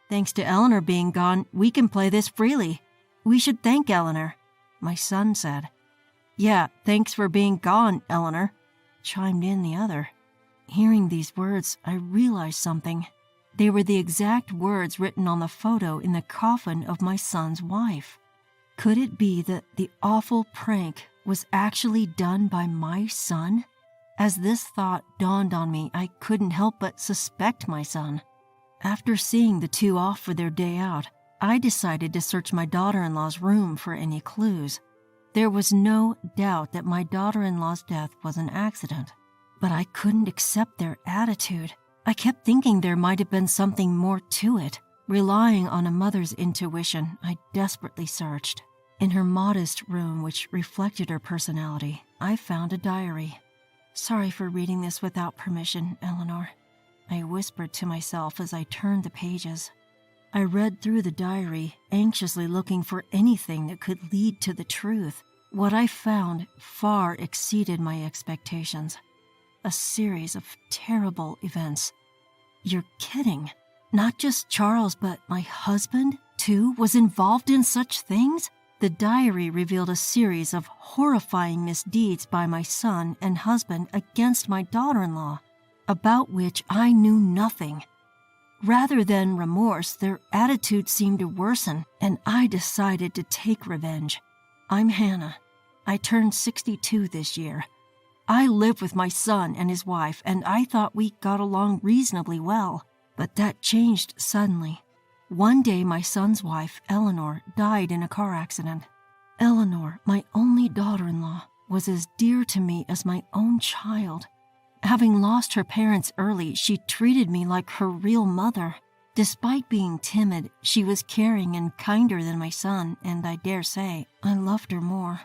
Thanks to Eleanor being gone, we can play this freely. We should thank Eleanor, my son said. Yeah, thanks for being gone, Eleanor, chimed in the other. Hearing these words, I realized something. They were the exact words written on the photo in the coffin of my son's wife. Could it be that the awful prank was actually done by my son? As this thought dawned on me, I couldn't help but suspect my son. After seeing the two off for their day out, I decided to search my daughter-in-law's room for any clues. There was no doubt that my daughter-in-law's death was an accident, but I couldn't accept their attitude. I kept thinking there might have been something more to it. Relying on a mother's intuition, I desperately searched. In her modest room, which reflected her personality, I found a diary. Sorry for reading this without permission, Eleanor, I whispered to myself as I turned the pages. I read through the diary, anxiously looking for anything that could lead to the truth. What I found far exceeded my expectations. A series of terrible events. You're kidding. Not just Charles, but my husband, too, was involved in such things? The diary revealed a series of horrifying misdeeds by my son and husband against my daughter-in-law, about which I knew nothing. Rather than remorse, their attitude seemed to worsen, and I decided to take revenge. I'm Hannah. I turned 62 this year. I live with my son and his wife, and I thought we got along reasonably well, but that changed suddenly. One day, my son's wife, Eleanor, died in a car accident. Eleanor, my only daughter-in-law, was as dear to me as my own child. Having lost her parents early, she treated me like her real mother. Despite being timid, she was caring and kinder than my son, and I dare say I loved her more.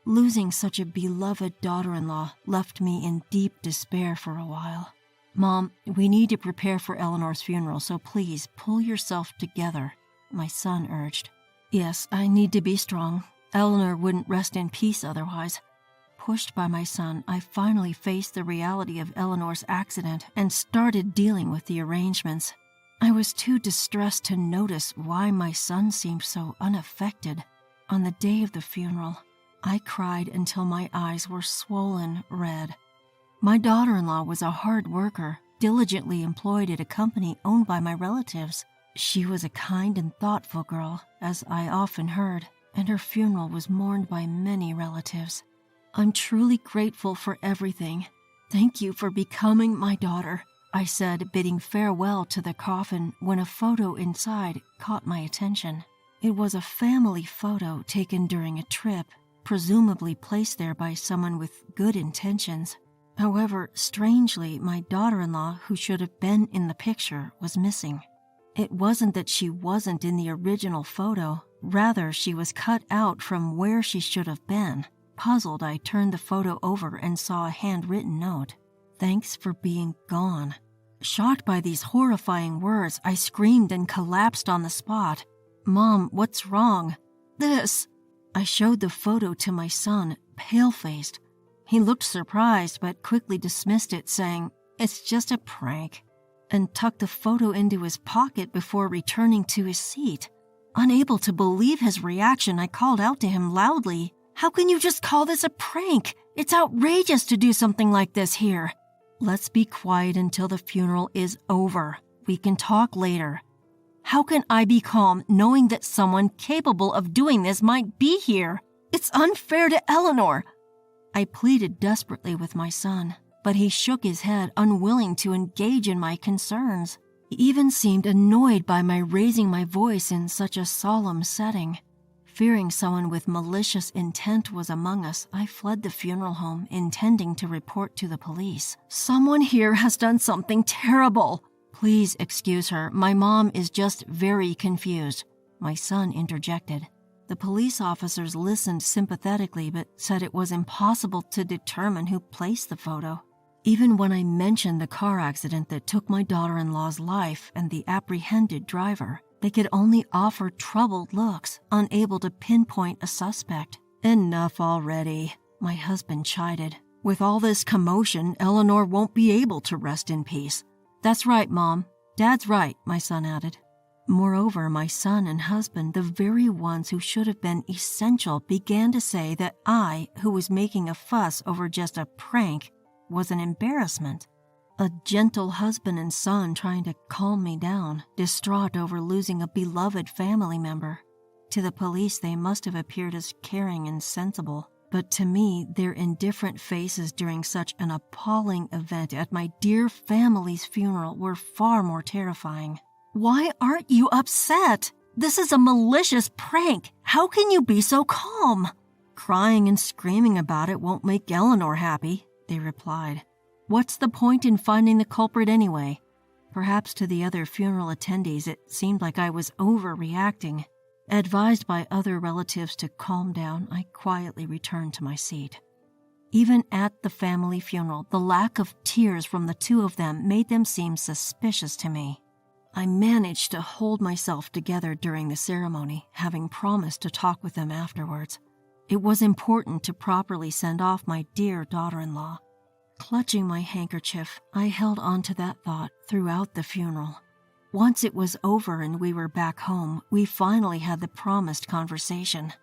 Losing such a beloved daughter-in-law left me in deep despair for a while. Mom, we need to prepare for Eleanor's funeral, so please pull yourself together, my son urged. Yes, I need to be strong. Eleanor wouldn't rest in peace otherwise. Pushed by my son, I finally faced the reality of Eleanor's accident and started dealing with the arrangements. I was too distressed to notice why my son seemed so unaffected. On the day of the funeral, I cried until my eyes were swollen red. My daughter-in-law was a hard worker, diligently employed at a company owned by my relatives. She was a kind and thoughtful girl, as I often heard, and her funeral was mourned by many relatives. I'm truly grateful for everything. Thank you for becoming my daughter, I said, bidding farewell to the coffin when a photo inside caught my attention. It was a family photo taken during a trip, presumably placed there by someone with good intentions. However, strangely, my daughter-in-law, who should have been in the picture, was missing. It wasn't that she wasn't in the original photo, rather she was cut out from where she should have been. Puzzled, I turned the photo over and saw a handwritten note. Thanks for being gone. Shocked by these horrifying words, I screamed and collapsed on the spot. Mom, what's wrong? This. I showed the photo to my son, pale-faced. He looked surprised but quickly dismissed it, saying, "It's just a prank," and tucked the photo into his pocket before returning to his seat. Unable to believe his reaction, I called out to him loudly, "How can you just call this a prank? It's outrageous to do something like this here." Let's be quiet until the funeral is over. We can talk later. How can I be calm knowing that someone capable of doing this might be here? It's unfair to Eleanor. I pleaded desperately with my son, but he shook his head, unwilling to engage in my concerns. He even seemed annoyed by my raising my voice in such a solemn setting. Fearing someone with malicious intent was among us, I fled the funeral home, intending to report to the police. "Someone here has done something terrible. Please excuse her. My mom is just very confused," my son interjected. The police officers listened sympathetically but said it was impossible to determine who placed the photo. Even when I mentioned the car accident that took my daughter-in-law's life and the apprehended driver, they could only offer troubled looks, unable to pinpoint a suspect. "Enough already," my husband chided. "With all this commotion, Eleanor won't be able to rest in peace." "That's right, Mom. Dad's right," my son added. Moreover, my son and husband, the very ones who should have been essential, began to say that I, who was making a fuss over just a prank, was an embarrassment. A gentle husband and son trying to calm me down, distraught over losing a beloved family member. To the police, they must have appeared as caring and sensible, but to me, their indifferent faces during such an appalling event at my dear family's funeral were far more terrifying. "Why aren't you upset? This is a malicious prank. How can you be so calm?" "Crying and screaming about it won't make Eleanor happy," they replied. "What's the point in finding the culprit anyway?" Perhaps to the other funeral attendees it seemed like I was overreacting. Advised by other relatives to calm down, I quietly returned to my seat. Even at the family funeral, the lack of tears from the two of them made them seem suspicious to me. I managed to hold myself together during the ceremony, having promised to talk with them afterwards. It was important to properly send off my dear daughter-in-law. Clutching my handkerchief, I held on to that thought throughout the funeral. Once it was over and we were back home, we finally had the promised conversation.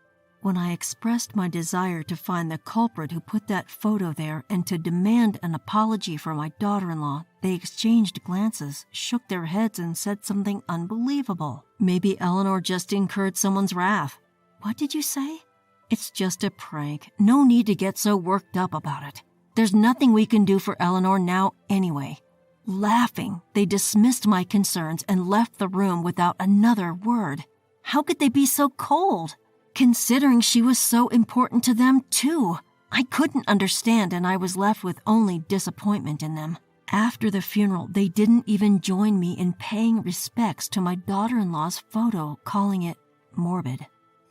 When I expressed my desire to find the culprit who put that photo there and to demand an apology for my daughter-in-law, they exchanged glances, shook their heads, and said something unbelievable. Maybe Eleanor just incurred someone's wrath. "What did you say?" "It's just a prank. No need to get so worked up about it. There's nothing we can do for Eleanor now anyway." Laughing, they dismissed my concerns and left the room without another word. How could they be so cold? Considering she was so important to them too. I couldn't understand, and I was left with only disappointment in them. After the funeral, they didn't even join me in paying respects to my daughter-in-law's photo, calling it morbid.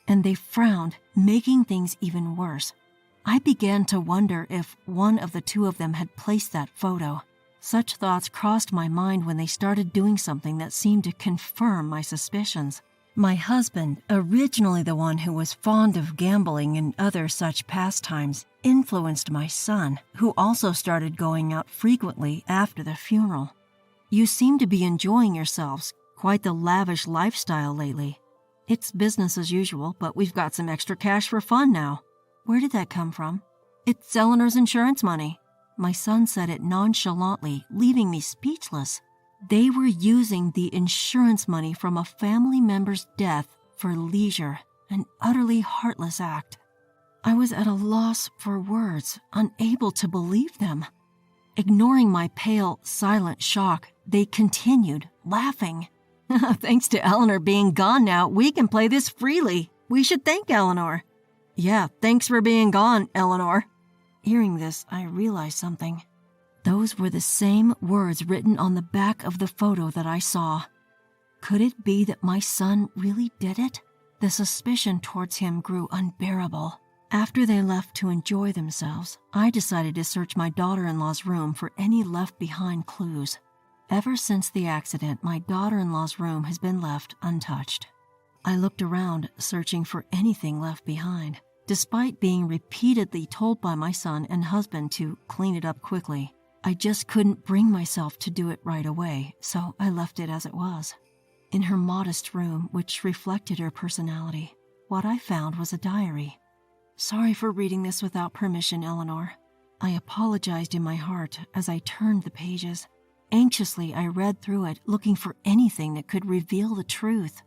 And they frowned, making things even worse. I began to wonder if one of the two of them had placed that photo. Such thoughts crossed my mind when they started doing something that seemed to confirm my suspicions. My husband, originally the one who was fond of gambling and other such pastimes, influenced my son, who also started going out frequently after the funeral. "You seem to be enjoying yourselves. Quite the lavish lifestyle lately." "It's business as usual, but we've got some extra cash for fun now." "Where did that come from?" "It's Eleanor's insurance money." My son said it nonchalantly, leaving me speechless. They were using the insurance money from a family member's death for leisure, an utterly heartless act. I was at a loss for words, unable to believe them. Ignoring my pale, silent shock, they continued, laughing. "Thanks to Eleanor being gone now, we can play this freely. We should thank Eleanor." "Yeah, thanks for being gone, Eleanor." Hearing this, I realized something. Those were the same words written on the back of the photo that I saw. Could it be that my son really did it? The suspicion towards him grew unbearable. After they left to enjoy themselves, I decided to search my daughter-in-law's room for any left-behind clues. Ever since the accident, my daughter-in-law's room has been left untouched. I looked around, searching for anything left behind, despite being repeatedly told by my son and husband to clean it up quickly. I just couldn't bring myself to do it right away, so I left it as it was. In her modest room, which reflected her personality, what I found was a diary. "Sorry for reading this without permission, Eleanor." I apologized in my heart as I turned the pages. Anxiously, I read through it, looking for anything that could reveal the truth.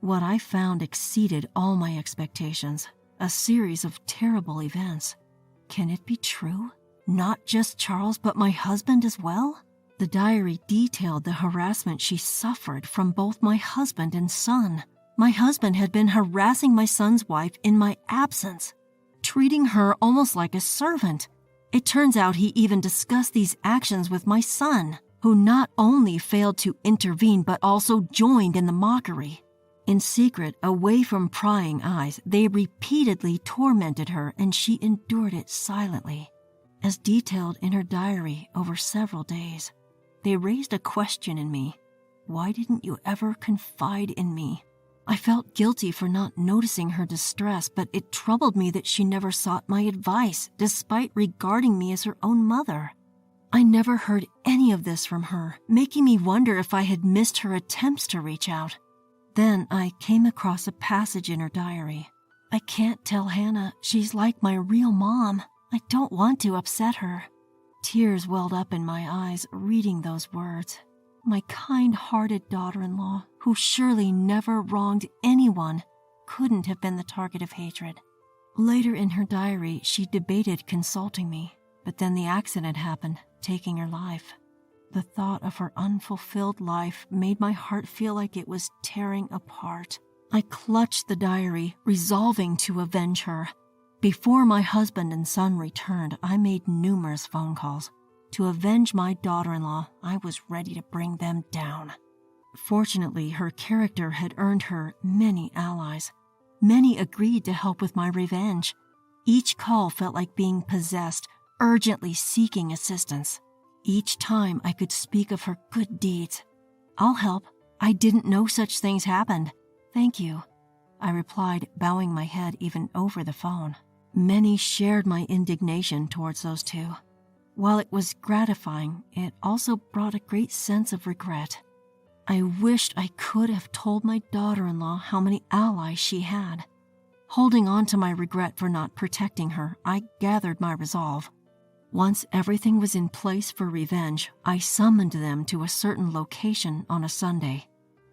What I found exceeded all my expectations, a series of terrible events. Can it be true? Not just Charles, but my husband as well? The diary detailed the harassment she suffered from both my husband and son. My husband had been harassing my son's wife in my absence, treating her almost like a servant. It turns out he even discussed these actions with my son, who not only failed to intervene but also joined in the mockery. In secret, away from prying eyes, they repeatedly tormented her, and she endured it silently. As detailed in her diary over several days, they raised a question in me. Why didn't you ever confide in me? I felt guilty for not noticing her distress, but it troubled me that she never sought my advice, despite regarding me as her own mother. I never heard any of this from her, making me wonder if I had missed her attempts to reach out. Then I came across a passage in her diary. I can't tell Hannah she's like my real mom. I don't want to upset her. Tears welled up in my eyes reading those words. My kind-hearted daughter-in-law, who surely never wronged anyone, couldn't have been the target of hatred. Later in her diary, she debated consulting me, but then the accident happened, taking her life. The thought of her unfulfilled life made my heart feel like it was tearing apart. I clutched the diary, resolving to avenge her. Before my husband and son returned, I made numerous phone calls. To avenge my daughter-in-law, I was ready to bring them down. Fortunately, her character had earned her many allies. Many agreed to help with my revenge. Each call felt like being possessed, urgently seeking assistance. Each time I could speak of her good deeds. "I'll help. I didn't know such things happened. Thank you," I replied, bowing my head even over the phone. Many shared my indignation towards those two. While it was gratifying, it also brought a great sense of regret. I wished I could have told my daughter-in-law how many allies she had. Holding on to my regret for not protecting her, I gathered my resolve. Once everything was in place for revenge, I summoned them to a certain location on a Sunday.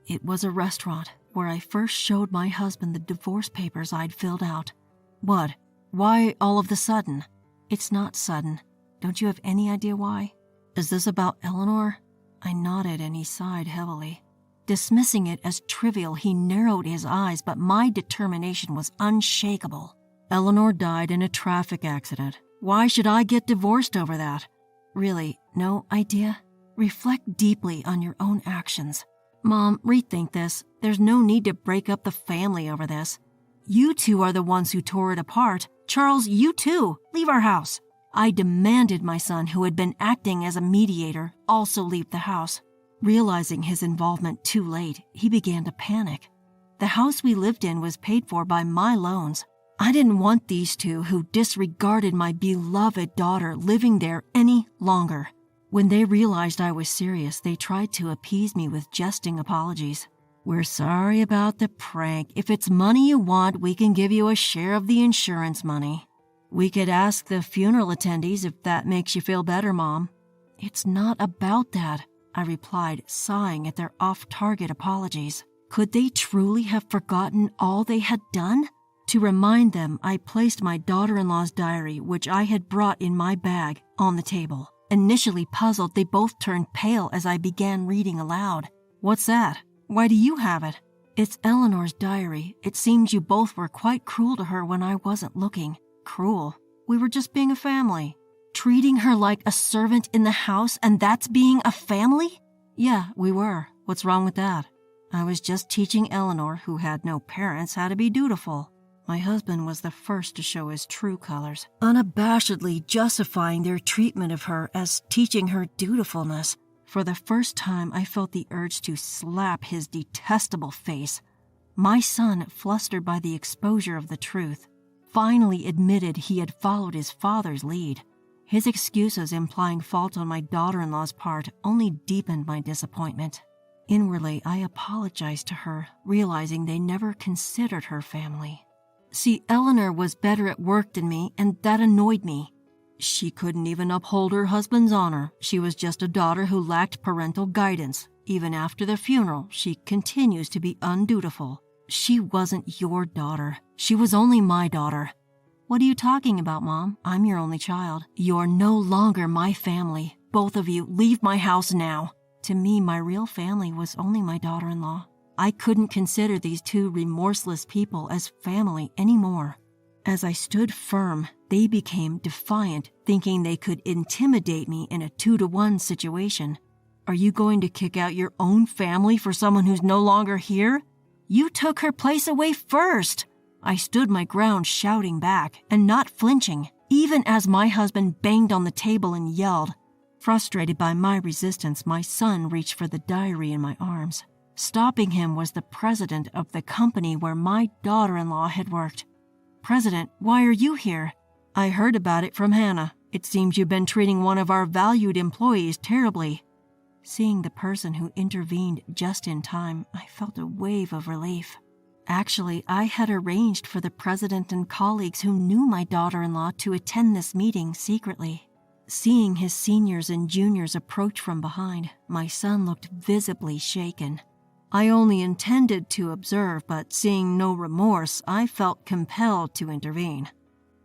It was a restaurant where I first showed my husband the divorce papers I'd filled out. "What? Why all of the sudden?" "It's not sudden. Don't you have any idea why?" "Is this about Eleanor?" I nodded and he sighed heavily. Dismissing it as trivial, he narrowed his eyes, but my determination was unshakable. "Eleanor died in a traffic accident. Why should I get divorced over that?" "Really, no idea? Reflect deeply on your own actions." "Mom, rethink this. There's no need to break up the family over this. You two are the ones who tore it apart. Charles, you too. Leave our house." I demanded my son, who had been acting as a mediator, also leave the house. Realizing his involvement too late, he began to panic. The house we lived in was paid for by my loans. I didn't want these two, who disregarded my beloved daughter, living there any longer. When they realized I was serious, they tried to appease me with jesting apologies. "We're sorry about the prank. If it's money you want, we can give you a share of the insurance money. We could ask the funeral attendees if that makes you feel better, Mom." "It's not about that," I replied, sighing at their off-target apologies. Could they truly have forgotten all they had done? To remind them, I placed my daughter-in-law's diary, which I had brought in my bag, on the table. Initially puzzled, they both turned pale as I began reading aloud. "What's that? Why do you have it?" "It's Eleanor's diary. It seems you both were quite cruel to her when I wasn't looking." "Cruel? We were just being a family." "Treating her like a servant in the house, and that's being a family?" "Yeah, we were. What's wrong with that?" "I was just teaching Eleanor, who had no parents, how to be dutiful." My husband was the first to show his true colors, unabashedly justifying their treatment of her as teaching her dutifulness. For the first time, I felt the urge to slap his detestable face. My son, flustered by the exposure of the truth, finally admitted he had followed his father's lead. His excuses implying fault on my daughter-in-law's part only deepened my disappointment. Inwardly, I apologized to her, realizing they never considered her family. See, Eleanor was better at work than me, and that annoyed me. She couldn't even uphold her husband's honor. She was just a daughter who lacked parental guidance. Even after the funeral, she continues to be undutiful. She wasn't your daughter. She was only my daughter. What are you talking about, Mom? I'm your only child. You're no longer my family. Both of you, leave my house now. To me, my real family was only my daughter-in-law. I couldn't consider these two remorseless people as family anymore. As I stood firm, they became defiant, thinking they could intimidate me in a 2-to-1 situation. "Are you going to kick out your own family for someone who's no longer here? You took her place away first." I stood my ground, shouting back and not flinching, even as my husband banged on the table and yelled. Frustrated by my resistance, my son reached for the diary in my arms. Stopping him was the president of the company where my daughter-in-law had worked. "President, why are you here?" "I heard about it from Hannah. It seems you've been treating one of our valued employees terribly." Seeing the person who intervened just in time, I felt a wave of relief. Actually, I had arranged for the president and colleagues who knew my daughter-in-law to attend this meeting secretly. Seeing his seniors and juniors approach from behind, my son looked visibly shaken. I only intended to observe, but seeing no remorse, I felt compelled to intervene.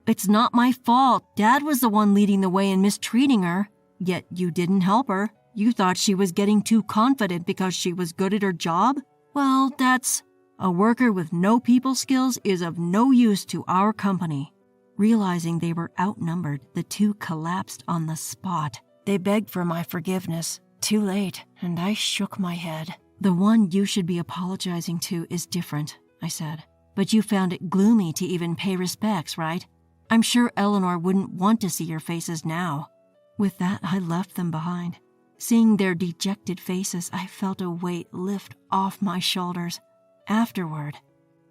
"It's not my fault. Dad was the one leading the way in mistreating her. Yet you didn't help her. You thought she was getting too confident because she was good at her job? Well, that's... A worker with no people skills is of no use to our company." Realizing they were outnumbered, the two collapsed on the spot. They begged for my forgiveness. Too late, and I shook my head. "The one you should be apologizing to is different," I said. "But you found it gloomy to even pay respects, right? I'm sure Eleanor wouldn't want to see your faces now." With that, I left them behind. Seeing their dejected faces, I felt a weight lift off my shoulders. Afterward,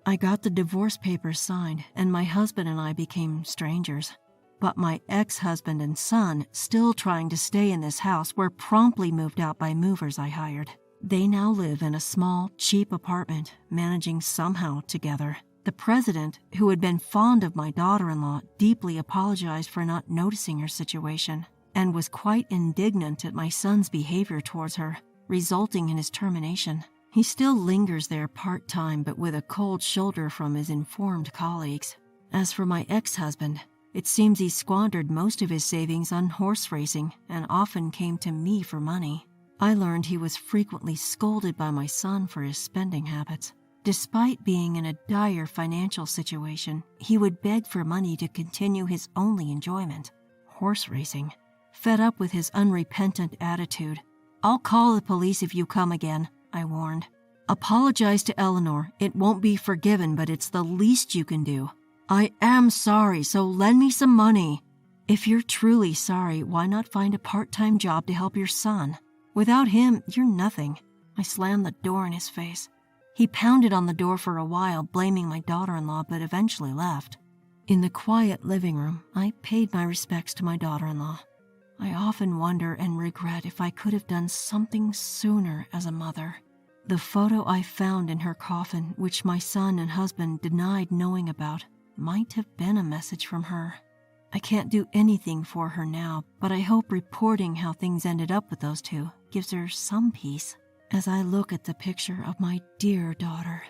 I got the divorce papers signed, and my husband and I became strangers. But my ex-husband and son, still trying to stay in this house, were promptly moved out by movers I hired. They now live in a small, cheap apartment, managing somehow together. The president, who had been fond of my daughter-in-law, deeply apologized for not noticing her situation, and was quite indignant at my son's behavior towards her, resulting in his termination. He still lingers there part-time, but with a cold shoulder from his informed colleagues. As for my ex-husband, it seems he squandered most of his savings on horse racing and often came to me for money. I learned he was frequently scolded by my son for his spending habits. Despite being in a dire financial situation, he would beg for money to continue his only enjoyment, horse racing. Fed up with his unrepentant attitude, "I'll call the police if you come again," I warned. "Apologize to Eleanor. It won't be forgiven, but it's the least you can do. I am sorry, so lend me some money." "If you're truly sorry, why not find a part-time job to help your son? Without him, you're nothing." I slammed the door in his face. He pounded on the door for a while, blaming my daughter-in-law, but eventually left. In the quiet living room, I paid my respects to my daughter-in-law. I often wonder and regret if I could have done something sooner as a mother. The photo I found in her coffin, which my son and husband denied knowing about, might have been a message from her. I can't do anything for her now, but I hope reporting how things ended up with those two gives her some peace as I look at the picture of my dear daughter.